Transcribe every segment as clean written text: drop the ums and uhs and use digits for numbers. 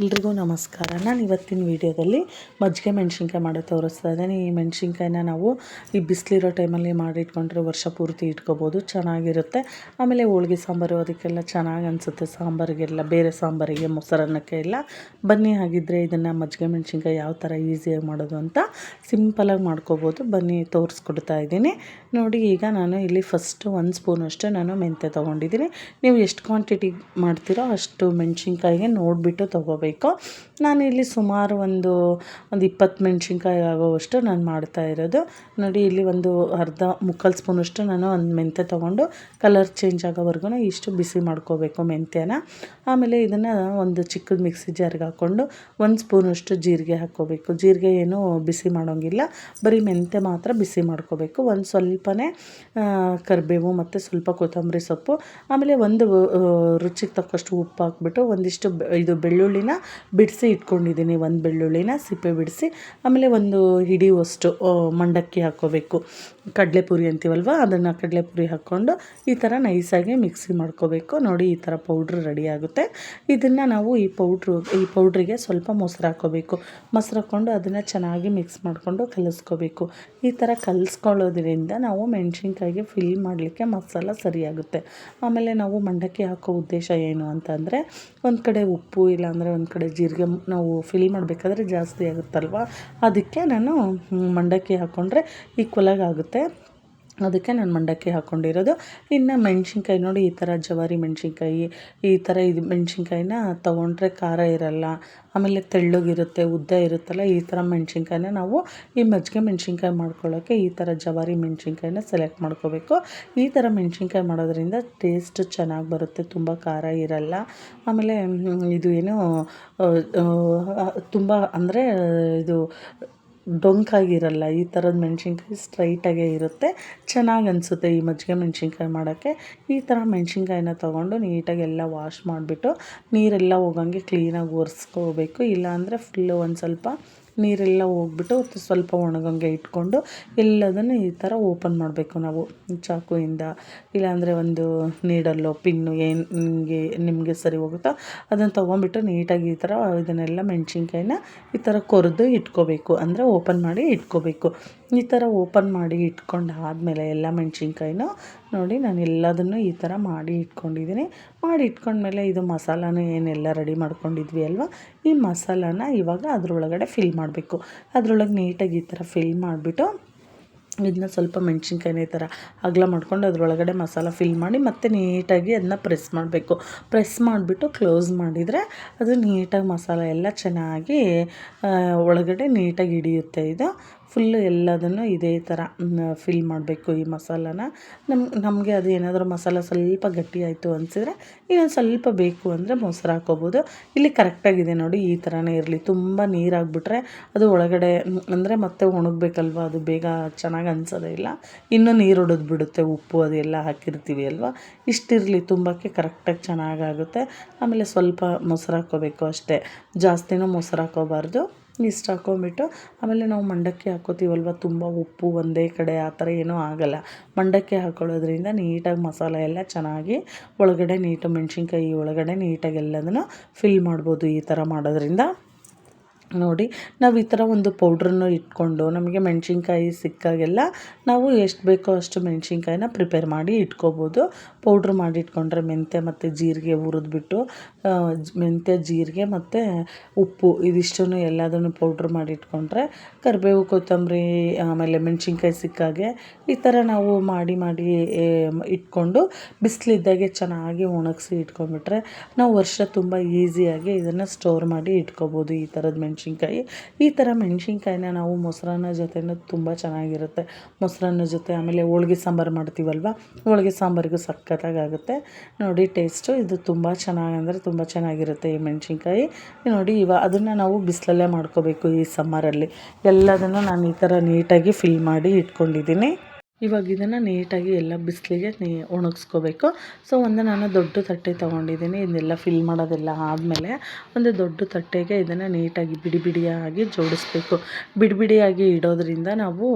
ಎಲ್ರಿಗೂ ನಮಸ್ಕಾರ. ನಾನು ಇವತ್ತಿನ ವಿಡಿಯೋದಲ್ಲಿ ಮಜ್ಜಿಗೆ ಮೆಣಸಿನ್ಕಾಯಿ ಮಾಡೋದು ತೋರಿಸ್ತಾ ಇದ್ದೀನಿ. ಈ ಮೆಣಸಿನ್ಕಾಯಿನ ನಾವು ಈ ಬಿಸಿಲಿರೋ ಟೈಮಲ್ಲಿ ಮಾಡಿಟ್ಕೊಂಡ್ರೆ ವರ್ಷ ಪೂರ್ತಿ ಇಟ್ಕೋಬೋದು, ಚೆನ್ನಾಗಿರುತ್ತೆ. ಆಮೇಲೆ ಹೋಳ್ಗೆ ಸಾಂಬಾರು ಅದಕ್ಕೆಲ್ಲ ಚೆನ್ನಾಗಿ ಅನಿಸುತ್ತೆ, ಸಾಂಬಾರಿಗೆಲ್ಲ, ಬೇರೆ ಸಾಂಬಾರಿಗೆ, ಮೊಸರನ್ನಕ್ಕೆ ಎಲ್ಲ. ಬನ್ನಿ ಹಾಗಿದ್ದರೆ ಇದನ್ನು ಮಜ್ಜಿಗೆ ಮೆಣಸಿನ್ಕಾಯಿ ಯಾವ ಥರ ಈಸಿಯಾಗಿ ಮಾಡೋದು ಅಂತ ಸಿಂಪಲಾಗಿ ಮಾಡ್ಕೋಬೋದು. ಬನ್ನಿ ತೋರಿಸ್ಕೊಡ್ತಾ ಇದ್ದೀನಿ ನೋಡಿ. ಈಗ ನಾನು ಇಲ್ಲಿ ಫಸ್ಟು 1 ಸ್ಪೂನಷ್ಟು ನಾನು ಮೆಂತ್ಯ ತೊಗೊಂಡಿದ್ದೀನಿ. ನೀವು ಎಷ್ಟು ಕ್ವಾಂಟಿಟಿ ಮಾಡ್ತೀರೋ ಅಷ್ಟು ಮೆಣಸಿನ್ಕಾಯಿಗೆ ನೋಡಿಬಿಟ್ಟು ತೊಗೋಬೇಕು. ನಾನಿಲ್ಲಿ ಸುಮಾರು ಒಂದು 20 ಮೆಣಸಿನ್ಕಾಯಿ ಆಗೋವಷ್ಟು ನಾನು ಮಾಡ್ತಾ ಇರೋದು ನೋಡಿ. ಇಲ್ಲಿ ಒಂದು ಮುಕ್ಕಾಲು ಸ್ಪೂನಷ್ಟು ನಾನು ಒಂದು ಮೆಂತ್ಯ ತೊಗೊಂಡು ಕಲರ್ ಚೇಂಜ್ ಆಗೋವರೆಗೂ ಇಷ್ಟು ಬಿಸಿ ಮಾಡ್ಕೋಬೇಕು ಮೆಂತ್ಯನ. ಆಮೇಲೆ ಇದನ್ನು ಒಂದು ಚಿಕ್ಕದ ಮಿಕ್ಸಿ ಜಾರ್ಗೆ ಹಾಕ್ಕೊಂಡು 1 ಸ್ಪೂನಷ್ಟು ಜೀರಿಗೆ ಹಾಕ್ಕೋಬೇಕು. ಜೀರಿಗೆ ಏನು ಬಿಸಿ ಮಾಡೋಂಗಿಲ್ಲ, ಬರೀ ಮೆಂತ್ಯ ಮಾತ್ರ ಬಿಸಿ ಮಾಡ್ಕೋಬೇಕು. ಒಂದು ಸ್ವಲ್ಪನೇ ಕರಿಬೇವು ಮತ್ತು ಸ್ವಲ್ಪ ಕೊತ್ತಂಬರಿ ಸೊಪ್ಪು, ಆಮೇಲೆ ಒಂದು ರುಚಿಗೆ ತಕ್ಕಷ್ಟು ಉಪ್ಪು ಹಾಕ್ಬಿಟ್ಟು ಒಂದಿಷ್ಟು ಇದು ಬೆಳ್ಳುಳ್ಳಿನ ಬಿಡಿಸಿ ಇಟ್ಕೊಂಡಿದ್ದೀನಿ. ಒಂದು ಬೆಳ್ಳುಳ್ಳಿನ ಸಿಪ್ಪೆ ಬಿಡಿಸಿ, ಆಮೇಲೆ ಒಂದು ಹಿಡಿಯುವಷ್ಟು ಮಂಡಕ್ಕಿ ಹಾಕ್ಕೋಬೇಕು. ಕಡಲೆಪುರಿ ಅಂತೀವಲ್ವ, ಅದನ್ನು ಕಡಲೆಪುರಿ ಹಾಕ್ಕೊಂಡು ಈ ಥರ ನೈಸಾಗಿ ಮಿಕ್ಸಿ ಮಾಡ್ಕೋಬೇಕು ನೋಡಿ. ಈ ಥರ ಪೌಡ್ರ್ ರೆಡಿ ಆಗುತ್ತೆ. ಇದನ್ನು ನಾವು ಈ ಪೌಡ್ರಿಗೆ ಸ್ವಲ್ಪ ಮೊಸರು ಹಾಕ್ಕೋಬೇಕು. ಮೊಸರು ಹಾಕ್ಕೊಂಡು ಅದನ್ನು ಚೆನ್ನಾಗಿ ಮಿಕ್ಸ್ ಮಾಡಿಕೊಂಡು ಕಲಿಸ್ಕೋಬೇಕು. ಈ ಥರ ಕಲಿಸ್ಕೊಳ್ಳೋದ್ರಿಂದ ನಾವು ಮೆಣಸಿನ್ಕಾಯಿಗೆ ಫಿಲ್ ಮಾಡಲಿಕ್ಕೆ ಮಸಾಲ ಸರಿಯಾಗುತ್ತೆ. ಆಮೇಲೆ ನಾವು ಮಂಡಕ್ಕಿ ಹಾಕೋ ಉದ್ದೇಶ ಏನು ಅಂತಂದರೆ, ಒಂದು ಕಡೆ ಉಪ್ಪು, ಇಲ್ಲಾಂದರೆ ಒಂದು ಕಡೆ ಜೀರಿಗೆ ನಾವು ಫಿಲ್ ಮಾಡಬೇಕಾದ್ರೆ ಜಾಸ್ತಿ ಆಗುತ್ತಲ್ವ, ಅದಕ್ಕೆ ನಾನು ಮಂಡಕ್ಕಿ ಹಾಕ್ಕೊಂಡ್ರೆ ಈಕ್ವಲಾಗಿ ಆಗುತ್ತೆ. ಅದಕ್ಕೆ ನಾನು ಮಂಡಕ್ಕಿ ಹಾಕ್ಕೊಂಡಿರೋದು. ಇನ್ನು ಮೆಣಸಿನ್ಕಾಯಿ ನೋಡಿ, ಈ ಥರ ಜವಾರಿ ಮೆಣಸಿನ್ಕಾಯಿ, ಈ ಥರ ಇದು ಮೆಣಸಿನ್ಕಾಯಿನ ತೊಗೊಂಡ್ರೆ ಖಾರ ಇರಲ್ಲ, ಆಮೇಲೆ ತೆಳ್ಳಗಿರುತ್ತೆ, ಉದ್ದ ಇರುತ್ತಲ್ಲ, ಈ ಥರ ಮೆಣಸಿನ್ಕಾಯಿನ ನಾವು ಈ ಮಜ್ಜಿಗೆ ಮೆಣಸಿನ್ಕಾಯಿ ಮಾಡ್ಕೊಳ್ಳೋಕ್ಕೆ ಈ ಥರ ಜವಾರಿ ಮೆಣಸಿನ್ಕಾಯಿನ ಸೆಲೆಕ್ಟ್ ಮಾಡ್ಕೋಬೇಕು. ಈ ಥರ ಮೆಣಸಿನ್ಕಾಯಿ ಮಾಡೋದ್ರಿಂದ ಟೇಸ್ಟ್ ಚೆನ್ನಾಗಿ ಬರುತ್ತೆ, ತುಂಬ ಖಾರ ಇರಲ್ಲ. ಆಮೇಲೆ ಇದು ಏನು ತುಂಬ ಅಂದರೆ ಇದು ಡೊಂಕಾಗಿರಲ್ಲ. ಈ ಥರದ ಮೆಣಸಿನ್ಕಾಯಿ ಸ್ಟ್ರೈಟಾಗೇ ಇರುತ್ತೆ, ಚೆನ್ನಾಗಿ ಅನಿಸುತ್ತೆ ಈ ಮಜ್ಜಿಗೆ ಮೆಣಸಿನ್ಕಾಯಿ ಮಾಡೋಕ್ಕೆ. ಈ ಥರ ಮೆಣಸಿನ್ಕಾಯಿನ ತೊಗೊಂಡು ನೀಟಾಗಿ ಎಲ್ಲ ವಾಶ್ ಮಾಡಿಬಿಟ್ಟು ನೀರೆಲ್ಲ ಹೋಗಂಗೆ ಕ್ಲೀನಾಗಿ ಒರೆಸ್ಕೋಬೇಕು. ಇಲ್ಲಾಂದರೆ ಫುಲ್ಲು ಒಂದು ಸ್ವಲ್ಪ ನೀರೆಲ್ಲ ಹೋಗ್ಬಿಟ್ಟು ಸ್ವಲ್ಪ ಒಣಗಂಗೆ ಇಟ್ಕೊಂಡು ಎಲ್ಲದನ್ನು ಈ ಥರ ಓಪನ್ ಮಾಡಬೇಕು ನಾವು ಚಾಕುವಿಂದ, ಇಲ್ಲಾಂದರೆ ಒಂದು ನೀಡಲ್ಲೋ ಪಿನ್ನು ಏನು ನಿಮಗೆ ಸರಿ ಹೋಗುತ್ತೋ ಅದನ್ನು ತೊಗೊಂಬಿಟ್ಟು ನೀಟಾಗಿ ಈ ಥರ ಇದನ್ನೆಲ್ಲ ಮೆಣಸಿನ್ಕಾಯಿನ ಈ ಥರ ಕೊರೆದು ಇಟ್ಕೋಬೇಕು, ಅಂದರೆ ಓಪನ್ ಮಾಡಿ ಇಟ್ಕೋಬೇಕು. ಈ ಥರ ಓಪನ್ ಮಾಡಿ ಇಟ್ಕೊಂಡಾದಮೇಲೆ ಎಲ್ಲ ಮೆಣಸಿನ್ಕಾಯಿನೂ ನೋಡಿ ನಾನು ಎಲ್ಲದನ್ನು ಈ ಥರ ಮಾಡಿ ಇಟ್ಕೊಂಡಿದ್ದೀನಿ. ಮಾಡಿ ಇಟ್ಕೊಂಡ್ಮೇಲೆ ಇದು ಮಸಾಲಾನು ಏನೆಲ್ಲ ರೆಡಿ ಮಾಡ್ಕೊಂಡಿದ್ವಿ ಅಲ್ವ, ಈ ಮಸಾಲಾನ ಇವಾಗ ಅದರೊಳಗಡೆ ಫಿಲ್ ಮಾಡಬೇಕು. ಅದರೊಳಗೆ ನೀಟಾಗಿ ಈ ಥರ ಫಿಲ್ ಮಾಡಿಬಿಟ್ಟು ಇದನ್ನ ಸ್ವಲ್ಪ ಮೆಣಸಿನ್ಕಾಯಿನ ಈ ಥರ ಅಗಲ ಮಾಡ್ಕೊಂಡು ಅದರೊಳಗಡೆ ಮಸಾಲ ಫಿಲ್ ಮಾಡಿ ಮತ್ತೆ ನೀಟಾಗಿ ಅದನ್ನ ಪ್ರೆಸ್ ಮಾಡಬೇಕು. ಪ್ರೆಸ್ ಮಾಡಿಬಿಟ್ಟು ಕ್ಲೋಸ್ ಮಾಡಿದರೆ ಅದು ನೀಟಾಗಿ ಮಸಾಲ ಎಲ್ಲ ಚೆನ್ನಾಗಿ ಒಳಗಡೆ ನೀಟಾಗಿ ಹಿಡಿಯುತ್ತೆ. ಇದು ಫುಲ್ಲು ಎಲ್ಲದನ್ನು ಇದೇ ಥರ ಫಿಲ್ ಮಾಡಬೇಕು ಈ ಮಸಾಲಾನ. ನಮಗೆ ಅದು ಏನಾದರೂ ಮಸಾಲ ಸ್ವಲ್ಪ ಗಟ್ಟಿ ಆಯಿತು ಅನಿಸಿದ್ರೆ ಇನ್ನೊಂದು ಸ್ವಲ್ಪ ಬೇಕು ಅಂದರೆ ಮೊಸರು ಹಾಕ್ಕೋಬೋದು. ಇಲ್ಲಿ ಕರೆಕ್ಟಾಗಿದೆ ನೋಡಿ, ಈ ಥರನೇ ಇರಲಿ. ತುಂಬ ನೀರಾಗಿಬಿಟ್ರೆ ಅದು ಒಳಗಡೆ ಅಂದರೆ ಮತ್ತೆ ಒಣಗಬೇಕಲ್ವ, ಅದು ಬೇಗ ಚೆನ್ನಾಗಿ ಅನಿಸೋದೇ ಇಲ್ಲ, ಇನ್ನೂ ನೀರು ಹೊಡೆದು ಬಿಡುತ್ತೆ, ಉಪ್ಪು ಅದೆಲ್ಲ ಹಾಕಿರ್ತೀವಿ ಅಲ್ವ. ಇಷ್ಟಿರಲಿ, ತುಂಬಕ್ಕೆ ಕರೆಕ್ಟಾಗಿ ಚೆನ್ನಾಗಾಗುತ್ತೆ. ಆಮೇಲೆ ಸ್ವಲ್ಪ ಮೊಸರು ಹಾಕ್ಕೋಬೇಕು ಅಷ್ಟೇ, ಜಾಸ್ತಿನೂ ಮೊಸರು ಹಾಕ್ಕೋಬಾರ್ದು. ಇಷ್ಟು ಹಾಕ್ಕೊಂಬಿಟ್ಟು ಆಮೇಲೆ ನಾವು ಮಂಡಕ್ಕಿ ಹಾಕ್ಕೋತೀವಲ್ವ, ತುಂಬ ಉಪ್ಪು ಒಂದೇ ಕಡೆ ಆ ಥರ ಏನೂ ಆಗೋಲ್ಲ. ಮಂಡಕ್ಕಿ ಹಾಕ್ಕೊಳ್ಳೋದ್ರಿಂದ ನೀಟಾಗಿ ಮಸಾಲೆ ಎಲ್ಲ ಚೆನ್ನಾಗಿ ಒಳಗಡೆ ಮೆಣಸಿನ್ಕಾಯಿ ಒಳಗಡೆ ನೀಟಾಗಿ ಎಲ್ಲದನ್ನು ಫಿಲ್ ಮಾಡ್ಬೋದು ಈ ಥರ ಮಾಡೋದ್ರಿಂದ. ನೋಡಿ, ನಾವು ಈ ಥರ ಒಂದು ಪೌಡ್ರನ್ನು ಇಟ್ಕೊಂಡು ನಮಗೆ ಮೆಣಸಿನ್ಕಾಯಿ ಸಿಕ್ಕಾಗೆಲ್ಲ ನಾವು ಎಷ್ಟು ಬೇಕೋ ಅಷ್ಟು ಮೆಣಸಿನ್ಕಾಯಿನ ಪ್ರಿಪೇರ್ ಮಾಡಿ ಇಟ್ಕೋಬೋದು. ಪೌಡ್ರ್ ಮಾಡಿ ಇಟ್ಕೊಂಡ್ರೆ ಮೆಂತ್ಯ ಮತ್ತು ಜೀರಿಗೆ ಹುರಿದ್ಬಿಟ್ಟು, ಮೆಂತ್ಯ, ಜೀರಿಗೆ ಮತ್ತು ಉಪ್ಪು ಇದಿಷ್ಟನ್ನು ಎಲ್ಲದನ್ನು ಪೌಡ್ರ್ ಮಾಡಿ ಇಟ್ಕೊಂಡ್ರೆ, ಕರಿಬೇವು, ಕೊತ್ತಂಬರಿ, ಆಮೇಲೆ ಮೆಣಸಿನ್ಕಾಯಿ ಸಿಕ್ಕಾಗೆ ಈ ಥರ ನಾವು ಮಾಡಿ ಇಟ್ಕೊಂಡು ಬಿಸಿಲಿದ್ದಾಗೆ ಚೆನ್ನಾಗಿ ಒಣಗಿಸಿ ಇಟ್ಕೊಂಡ್ಬಿಟ್ರೆ ನಾವು ವರ್ಷ ತುಂಬ ಈಸಿಯಾಗಿ ಇದನ್ನು ಸ್ಟೋರ್ ಮಾಡಿ ಇಟ್ಕೋಬೋದು. ಈ ಥರದ ಮೆಣಸಿನ್ಕಾಯಿ, ಈ ಥರ ಮೆಣಸಿನ್ಕಾಯಿನ ನಾವು ಮೊಸರನ್ನ ಜೊತೆನೂ ತುಂಬ ಚೆನ್ನಾಗಿರುತ್ತೆ. ಮೊಸರನ್ನ ಜೊತೆ, ಆಮೇಲೆ ಹೋಳ್ಗೆ ಸಾಂಬಾರು ಮಾಡ್ತೀವಲ್ವ, ಹೋಳ್ಗೆ ಸಾಂಬಾರಿಗೂ ಸಖತ್ತಾಗುತ್ತೆ ನೋಡಿ ಟೇಸ್ಟು. ಇದು ತುಂಬ ಚೆನ್ನಾಗಂದರೆ ತುಂಬ ಚೆನ್ನಾಗಿರುತ್ತೆ ಈ ಮೆಣಸಿನ್ಕಾಯಿ ನೋಡಿ. ಅದನ್ನು ನಾವು ಬಿಸಿಲಲ್ಲೇ ಮಾಡ್ಕೋಬೇಕು ಈ ಸಮ್ಮರಲ್ಲಿ. ಎಲ್ಲದನ್ನು ನಾನು ಈ ಥರ ನೀಟಾಗಿ ಫಿಲ್ ಮಾಡಿ ಇಟ್ಕೊಂಡಿದ್ದೀನಿ. ಇವಾಗ ಇದನ್ನು ನೀಟಾಗಿ ಎಲ್ಲ ಬಿಸಿಲಿಗೆ ಒಣಗಿಸ್ಕೋಬೇಕು. ಸೊ ನಾನು ದೊಡ್ಡ ತಟ್ಟೆ ತೊಗೊಂಡಿದ್ದೀನಿ. ಇದನ್ನೆಲ್ಲ ಫಿಲ್ ಮಾಡೋದೆಲ್ಲ ಆದಮೇಲೆ ಒಂದು ದೊಡ್ಡ ತಟ್ಟೆಗೆ ಇದನ್ನು ನೀಟಾಗಿ ಬಿಡಿ ಬಿಡಿಯಾಗಿ ಜೋಡಿಸ್ಬೇಕು. ಬಿಡಿ ಬಿಡಿಯಾಗಿ ಇಡೋದ್ರಿಂದ ನಾವು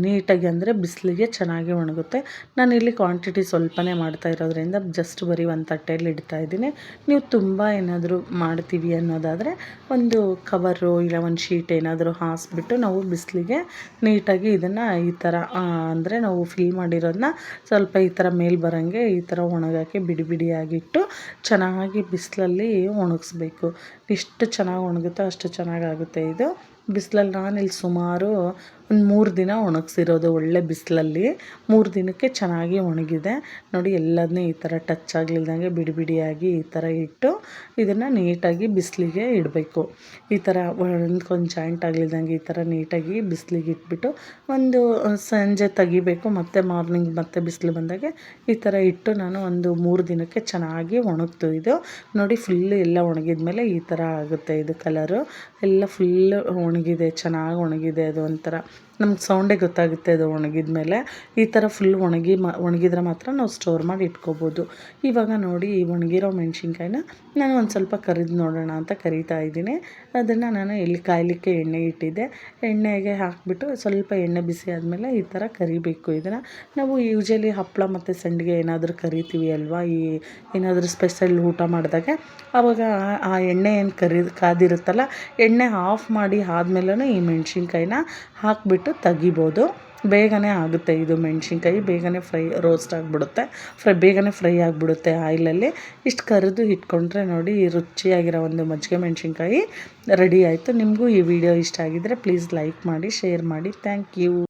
ನೀಟಾಗಿ ಅಂದರೆ ಬಿಸಿಲಿಗೆ ಚೆನ್ನಾಗಿ ಒಣಗುತ್ತೆ. ನಾನಿಲ್ಲಿ ಕ್ವಾಂಟಿಟಿ ಸ್ವಲ್ಪನೇ ಮಾಡ್ತಾ ಇರೋದ್ರಿಂದ ಜಸ್ಟ್ ಬರೀ ಒಂದು ತಟ್ಟೆಯಲ್ಲಿ ಇಡ್ತಾಯಿದ್ದೀನಿ. ನೀವು ತುಂಬ ಏನಾದರೂ ಮಾಡ್ತೀವಿ ಅನ್ನೋದಾದರೆ ಒಂದು ಕವರು ಇಲ್ಲ ಒಂದು ಶೀಟ್ ಏನಾದರೂ ಹಾಸಿಬಿಟ್ಟು ನಾವು ಬಿಸಿಲಿಗೆ ನೀಟಾಗಿ ಇದನ್ನು ಈ ಥರ ಅಂದರೆ ನಾವು ಫಿಲ್ ಮಾಡಿರೋದನ್ನ ಸ್ವಲ್ಪ ಈ ಥರ ಮೇಲೆ ಬರೋಂಗೆ ಈ ಥರ ಒಣಗೋಕ್ಕೆ ಬಿಡಿ ಬಿಡಿಯಾಗಿಟ್ಟು ಚೆನ್ನಾಗಿ ಬಿಸಿಲಲ್ಲಿ ಒಣಗಿಸ್ಬೇಕು. ಎಷ್ಟು ಚೆನ್ನಾಗಿ ಒಣಗುತ್ತೋ ಅಷ್ಟು ಚೆನ್ನಾಗಾಗುತ್ತೆ ಇದು. ಬಿಸಿಲಲ್ಲಿ ನಾನಿಲ್ಲಿ ಸುಮಾರು ಒಂದು 3 ದಿನ ಒಣಗಿಸಿರೋದು ಒಳ್ಳೆ ಬಿಸಿಲಲ್ಲಿ. 3 ದಿನಕ್ಕೆ ಚೆನ್ನಾಗಿ ಒಣಗಿದೆ ನೋಡಿ. ಎಲ್ಲದನ್ನೂ ಈ ಥರ ಟಚ್ ಆಗಲಿಲ್ದಂಗೆ ಬಿಡಿ ಬಿಡಿಯಾಗಿ ಈ ಥರ ಇಟ್ಟು ಇದನ್ನು ನೀಟಾಗಿ ಬಿಸಿಲಿಗೆ ಇಡಬೇಕು. ಈ ಥರ ಒಂದ್ಕೊಂದು ಜಾಯಿಂಟ್ ಆಗಲಿಲ್ದಂಗೆ ಈ ಥರ ನೀಟಾಗಿ ಬಿಸಿಲಿಗೆ ಇಟ್ಬಿಟ್ಟು ಒಂದು ಸಂಜೆ ತೆಗಿಬೇಕು. ಮತ್ತು ಮಾರ್ನಿಂಗ್ ಮತ್ತೆ ಬಿಸಿಲು ಬಂದಾಗೆ ಈ ಥರ ಇಟ್ಟು ನಾನು ಒಂದು 3 ದಿನಕ್ಕೆ ಚೆನ್ನಾಗಿ ಒಣಗ್ತು ಇದು ನೋಡಿ. ಫುಲ್ಲು ಎಲ್ಲ ಒಣಗಿದ್ಮೇಲೆ ಈ ಥರ ಆಗುತ್ತೆ ಇದು ಕಲರು ಎಲ್ಲ ಫುಲ್ಲು ಒಣಗಿದೆ, ಚೆನ್ನಾಗಿ ಒಣಗಿದೆ. ಅದು ಒಂಥರ ನಮ್ಗೆ ಸೌಂಡೇ ಗೊತ್ತಾಗುತ್ತೆ ಅದು ಒಣಗಿದ ಮೇಲೆ. ಈ ಥರ ಫುಲ್ ಒಣಗಿದ್ರೆ ಮಾತ್ರ ನಾವು ಸ್ಟೋರ್ ಮಾಡಿ ಇಟ್ಕೋಬೋದು. ಇವಾಗ ನೋಡಿ ಈ ಒಣಗಿರೋ ಮೆಣಸಿನ್ಕಾಯಿನ ನಾನು ಒಂದು ಸ್ವಲ್ಪ ಕರಿದು ನೋಡೋಣ ಅಂತ ಕರಿತಾ ಇದ್ದೀನಿ. ಅದನ್ನು ನಾನು ಇಲ್ಲಿ ಕಾಯಲಿಕ್ಕೆ ಎಣ್ಣೆ ಇಟ್ಟಿದ್ದೆ. ಎಣ್ಣೆಗೆ ಹಾಕಿಬಿಟ್ಟು ಸ್ವಲ್ಪ ಎಣ್ಣೆ ಬಿಸಿ ಆದಮೇಲೆ ಈ ಥರ ಕರಿಬೇಕು. ಇದನ್ನು ನಾವು ಯೂಶಲಿ ಹಪ್ಪಳ ಮತ್ತು ಸಂಡಿಗೆ ಏನಾದರೂ ಕರಿತೀವಿ ಅಲ್ವಾ, ಈ ಏನಾದರೂ ಸ್ಪೆಷಲ್ ಊಟ ಮಾಡಿದಾಗ ಆವಾಗ ಆ ಎಣ್ಣೆ ಏನು ಕಾದಿರುತ್ತಲ್ಲ, ಎಣ್ಣೆ ಆಫ್ ಮಾಡಿ ಆದಮೇಲೆ ಈ ಮೆಣಸಿನ್ಕಾಯಿನ ಹಾಕಿಬಿಟ್ಟು ತೆಗಿಬೋದು. ಬೇಗನೆ ಆಗುತ್ತೆ ಇದು ಮೆಣಸಿನ್ಕಾಯಿ, ಬೇಗನೆ ರೋಸ್ಟ್ ಆಗಿಬಿಡುತ್ತೆ, ಬೇಗನೆ ಫ್ರೈ ಆಗಿಬಿಡುತ್ತೆ ಆಯಿಲಲ್ಲಿ. ಇಷ್ಟು ಕರಿದು ಇಟ್ಕೊಂಡ್ರೆ ನೋಡಿ ಈ ರುಚಿಯಾಗಿರೋ ಒಂದು ಮಜ್ಜಿಗೆ ಮೆಣಸಿನ್ಕಾಯಿ ರೆಡಿ ಆಯಿತು. ನಿಮಗೂ ಈ ವಿಡಿಯೋ ಇಷ್ಟ ಆಗಿದ್ದರೆ ಪ್ಲೀಸ್ ಲೈಕ್ ಮಾಡಿ, ಶೇರ್ ಮಾಡಿ. Thank you.